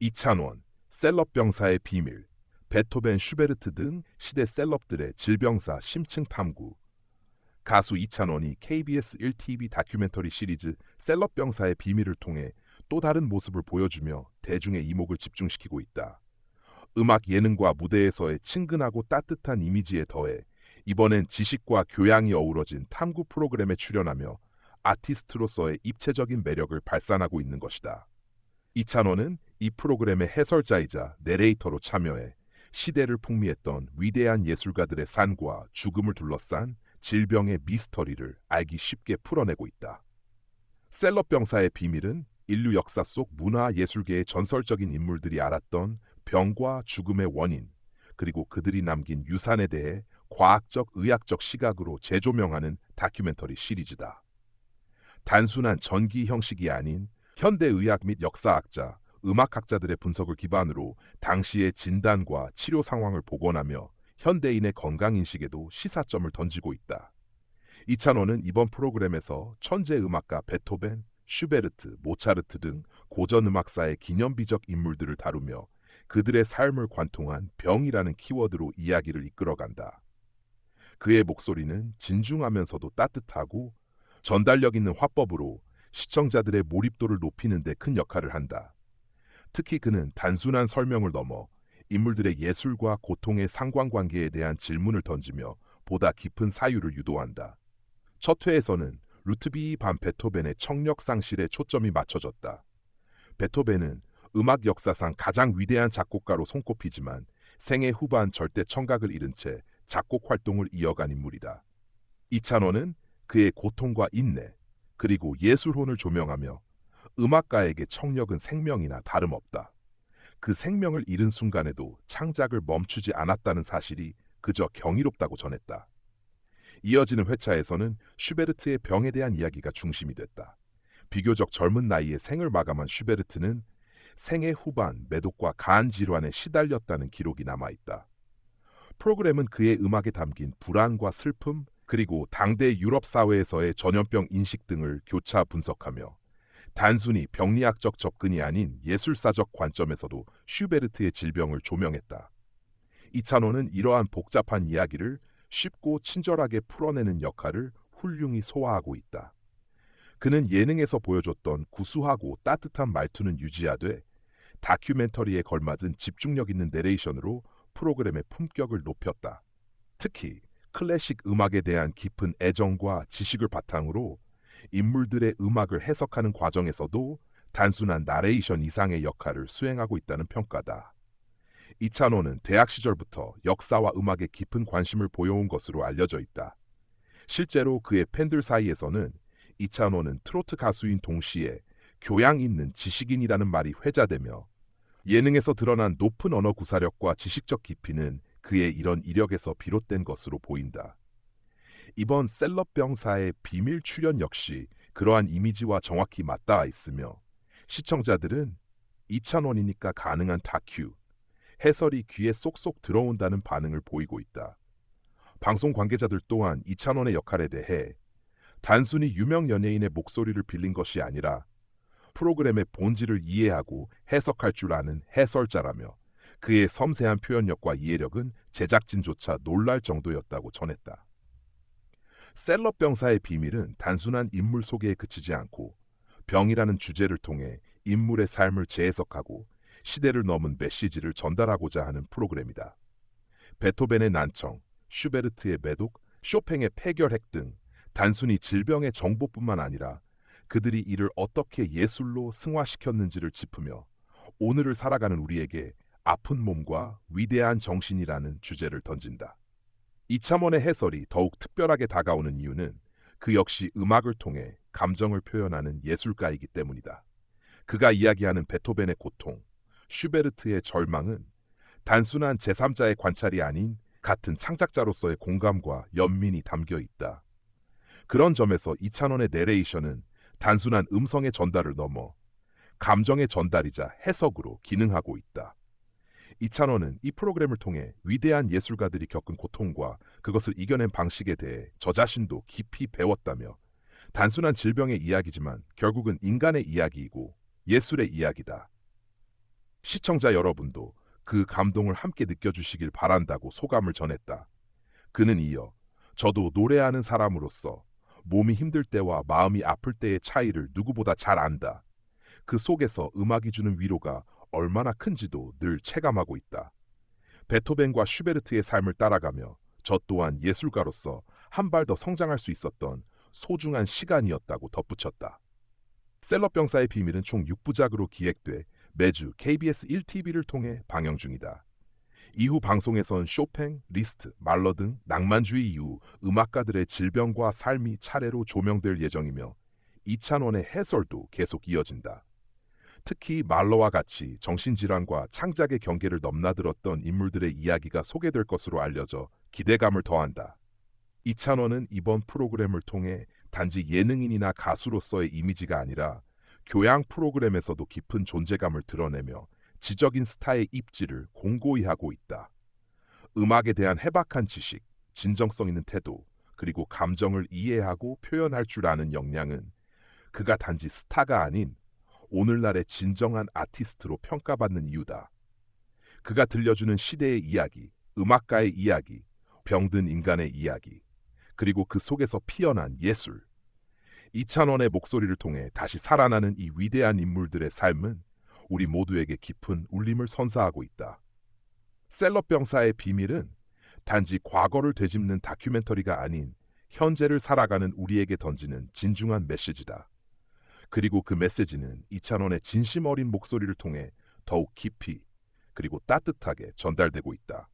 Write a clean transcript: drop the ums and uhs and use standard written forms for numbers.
이찬원, 셀럽병사의 비밀, 베토벤, 슈베르트 등 시대 셀럽들의 질병사 심층 탐구. 가수 이찬원이 KBS 1TV 다큐멘터리 시리즈 셀럽병사의 비밀을 통해 또 다른 모습을 보여주며 대중의 이목을 집중시키고 있다. 음악 예능과 무대에서의 친근하고 따뜻한 이미지에 더해 이번엔 지식과 교양이 어우러진 탐구 프로그램에 출연하며 아티스트로서의 입체적인 매력을 발산하고 있는 것이다. 이찬원은 이 프로그램의 해설자이자 내레이터로 참여해 시대를 풍미했던 위대한 예술가들의 산과 죽음을 둘러싼 질병의 미스터리를 알기 쉽게 풀어내고 있다. 셀럽병사의 비밀은 인류 역사 속 문화 예술계의 전설적인 인물들이 알았던 병과 죽음의 원인, 그리고 그들이 남긴 유산에 대해 과학적, 의학적 시각으로 재조명하는 다큐멘터리 시리즈다. 단순한 전기 형식이 아닌 현대의학 및 역사학자, 음악학자들의 분석을 기반으로 당시의 진단과 치료 상황을 복원하며 현대인의 건강인식에도 시사점을 던지고 있다. 이찬원은 이번 프로그램에서 천재 음악가 베토벤, 슈베르트, 모차르트 등 고전 음악사의 기념비적 인물들을 다루며 그들의 삶을 관통한 병이라는 키워드로 이야기를 이끌어간다. 그의 목소리는 진중하면서도 따뜻하고 전달력 있는 화법으로 시청자들의 몰입도를 높이는 데 큰 역할을 한다. 특히 그는 단순한 설명을 넘어 인물들의 예술과 고통의 상관관계에 대한 질문을 던지며 보다 깊은 사유를 유도한다. 첫 회에서는 루트비히 반 베토벤의 청력 상실에 초점이 맞춰졌다. 베토벤은 음악 역사상 가장 위대한 작곡가로 손꼽히지만 생애 후반 절대 청각을 잃은 채 작곡 활동을 이어간 인물이다. 이찬원은 그의 고통과 인내, 그리고 예술혼을 조명하며 음악가에게 청력은 생명이나 다름없다. 그 생명을 잃은 순간에도 창작을 멈추지 않았다는 사실이 그저 경이롭다고 전했다. 이어지는 회차에서는 슈베르트의 병에 대한 이야기가 중심이 됐다. 비교적 젊은 나이에 생을 마감한 슈베르트는 생애 후반 매독과 간 질환에 시달렸다는 기록이 남아있다. 프로그램은 그의 음악에 담긴 불안과 슬픔, 그리고 당대 유럽 사회에서의 전염병 인식 등을 교차 분석하며 단순히 병리학적 접근이 아닌 예술사적 관점에서도 슈베르트의 질병을 조명했다. 이찬원은 이러한 복잡한 이야기를 쉽고 친절하게 풀어내는 역할을 훌륭히 소화하고 있다. 그는 예능에서 보여줬던 구수하고 따뜻한 말투는 유지하되 다큐멘터리에 걸맞은 집중력 있는 내레이션으로 프로그램의 품격을 높였다. 특히 클래식 음악에 대한 깊은 애정과 지식을 바탕으로 인물들의 음악을 해석하는 과정에서도 단순한 나레이션 이상의 역할을 수행하고 있다는 평가다. 이찬원은 대학 시절부터 역사와 음악에 깊은 관심을 보여온 것으로 알려져 있다. 실제로 그의 팬들 사이에서는 이찬원은 트로트 가수인 동시에 교양 있는 지식인이라는 말이 회자되며 예능에서 드러난 높은 언어 구사력과 지식적 깊이는 그의 이런 이력에서 비롯된 것으로 보인다. 이번 셀럽병사의 비밀 출연 역시 그러한 이미지와 정확히 맞닿아 있으며 시청자들은 이찬원이니까 가능한 다큐, 해설이 귀에 쏙쏙 들어온다는 반응을 보이고 있다. 방송 관계자들 또한 이찬원의 역할에 대해 단순히 유명 연예인의 목소리를 빌린 것이 아니라 프로그램의 본질을 이해하고 해석할 줄 아는 해설자라며 그의 섬세한 표현력과 이해력은 제작진조차 놀랄 정도였다고 전했다. 셀럽병사의 비밀은 단순한 인물 소개에 그치지 않고 병이라는 주제를 통해 인물의 삶을 재해석하고 시대를 넘은 메시지를 전달하고자 하는 프로그램이다. 베토벤의 난청, 슈베르트의 매독, 쇼팽의 폐결핵 등 단순히 질병의 정보뿐만 아니라 그들이 이를 어떻게 예술로 승화시켰는지를 짚으며 오늘을 살아가는 우리에게 아픈 몸과 위대한 정신이라는 주제를 던진다. 이찬원의 해설이 더욱 특별하게 다가오는 이유는 그 역시 음악을 통해 감정을 표현하는 예술가이기 때문이다. 그가 이야기하는 베토벤의 고통, 슈베르트의 절망은 단순한 제3자의 관찰이 아닌 같은 창작자로서의 공감과 연민이 담겨 있다. 그런 점에서 이찬원의 내레이션은 단순한 음성의 전달을 넘어 감정의 전달이자 해석으로 기능하고 있다. 이찬원은 이 프로그램을 통해 위대한 예술가들이 겪은 고통과 그것을 이겨낸 방식에 대해 저 자신도 깊이 배웠다며 단순한 질병의 이야기지만 결국은 인간의 이야기이고 예술의 이야기다. 시청자 여러분도 그 감동을 함께 느껴주시길 바란다고 소감을 전했다. 그는 이어 저도 노래하는 사람으로서 몸이 힘들 때와 마음이 아플 때의 차이를 누구보다 잘 안다. 그 속에서 음악이 주는 위로가 얼마나 큰지도 늘 체감하고 있다. 베토벤과 슈베르트의 삶을 따라가며 저 또한 예술가로서 한 발 더 성장할 수 있었던 소중한 시간이었다고 덧붙였다. 셀럽병사의 비밀은 총 6부작으로 기획돼 매주 KBS 1TV를 통해 방영 중이다. 이후 방송에선 쇼팽, 리스트, 말러 등 낭만주의 이후 음악가들의 질병과 삶이 차례로 조명될 예정이며 이찬원의 해설도 계속 이어진다. 특히 말러와 같이 정신질환과 창작의 경계를 넘나들었던 인물들의 이야기가 소개될 것으로 알려져 기대감을 더한다. 이찬원은 이번 프로그램을 통해 단지 예능인이나 가수로서의 이미지가 아니라 교양 프로그램에서도 깊은 존재감을 드러내며 지적인 스타의 입지를 공고히 하고 있다. 음악에 대한 해박한 지식, 진정성 있는 태도, 그리고 감정을 이해하고 표현할 줄 아는 역량은 그가 단지 스타가 아닌 오늘날의 진정한 아티스트로 평가받는 이유다. 그가 들려주는 시대의 이야기, 음악가의 이야기, 병든 인간의 이야기, 그리고 그 속에서 피어난 예술. 이찬원의 목소리를 통해 다시 살아나는 이 위대한 인물들의 삶은 우리 모두에게 깊은 울림을 선사하고 있다. 셀럽병사의 비밀은 단지 과거를 되짚는 다큐멘터리가 아닌 현재를 살아가는 우리에게 던지는 진중한 메시지다. 그리고 그 메시지는 이찬원의 진심 어린 목소리를 통해 더욱 깊이 그리고 따뜻하게 전달되고 있다.